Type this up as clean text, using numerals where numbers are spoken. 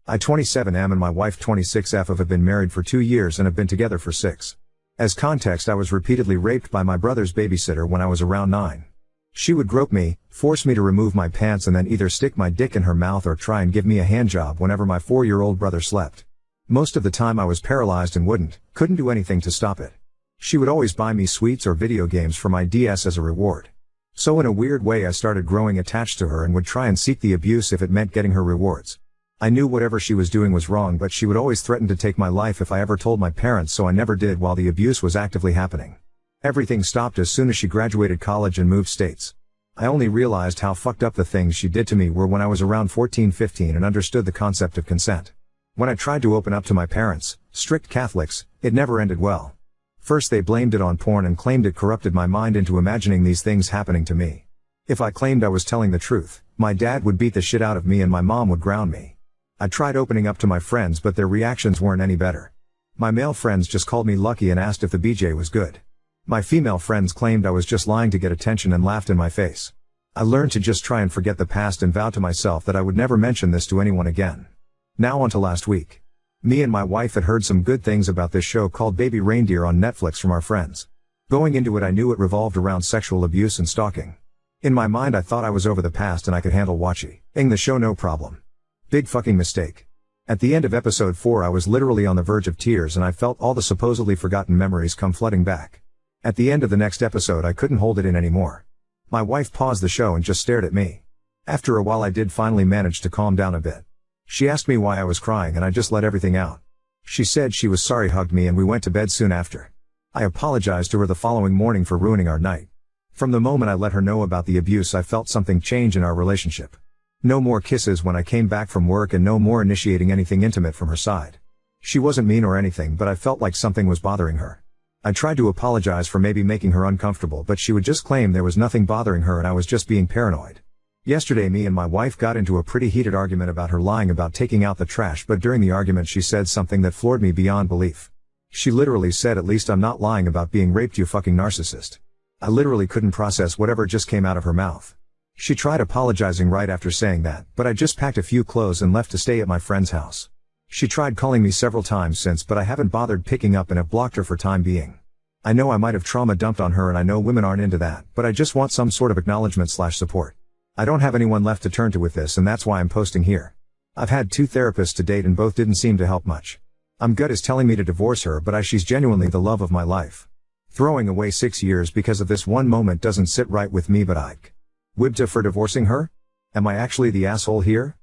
I 27 am and my wife 26f have been married for 2 years and have been together for 6. As context, I was repeatedly raped by my brother's babysitter when I was around 9. She would grope me, force me to remove my pants and then either stick my dick in her mouth or try and give me a handjob whenever my 4-year-old brother slept. Most of the time I was paralyzed and couldn't do anything to stop it. She would always buy me sweets or video games for my DS as a reward. So in a weird way I started growing attached to her and would try and seek the abuse if it meant getting her rewards. I knew whatever she was doing was wrong, but she would always threaten to take my life if I ever told my parents, so I never did while the abuse was actively happening. Everything stopped as soon as she graduated college and moved states. I only realized how fucked up the things she did to me were when I was around 14-15 and understood the concept of consent. When I tried to open up to my parents, strict Catholics, it never ended well. First they blamed it on porn and claimed it corrupted my mind into imagining these things happening to me. If I claimed I was telling the truth, my dad would beat the shit out of me and my mom would ground me. I tried opening up to my friends but their reactions weren't any better. My male friends just called me lucky and asked if the BJ was good. My female friends claimed I was just lying to get attention and laughed in my face. I learned to just try and forget the past and vow to myself that I would never mention this to anyone again. Now on to last week. Me and my wife had heard some good things about this show called Baby Reindeer on Netflix from our friends. Going into it I knew it revolved around sexual abuse and stalking. In my mind I thought I was over the past and I could handle watching the show no problem. Big fucking mistake. At the end of episode 4 I was literally on the verge of tears and I felt all the supposedly forgotten memories come flooding back. At the end of the next episode I couldn't hold it in anymore. My wife paused the show and just stared at me. After a while I did finally manage to calm down a bit. She asked me why I was crying and I just let everything out. She said she was sorry, hugged me, and we went to bed soon after. I apologized to her the following morning for ruining our night. From the moment I let her know about the abuse I felt something change in our relationship. No more kisses when I came back from work and no more initiating anything intimate from her side. She wasn't mean or anything, but I felt like something was bothering her. I tried to apologize for maybe making her uncomfortable, but she would just claim there was nothing bothering her and I was just being paranoid. Yesterday me and my wife got into a pretty heated argument about her lying about taking out the trash, but during the argument she said something that floored me beyond belief. She literally said, "At least I'm not lying about being raped, you fucking narcissist." I literally couldn't process whatever just came out of her mouth. She tried apologizing right after saying that, but I just packed a few clothes and left to stay at my friend's house. She tried calling me several times since, but I haven't bothered picking up and have blocked her for time being. I know I might have trauma dumped on her and I know women aren't into that, but I just want some sort of acknowledgement/support. I don't have anyone left to turn to with this and that's why I'm posting here. I've had 2 therapists to date and both didn't seem to help much. I'm gut is telling me to divorce her, but she's genuinely the love of my life. Throwing away 6 years because of this one moment doesn't sit right with me, but Wibta for divorcing her? Am I actually the asshole here?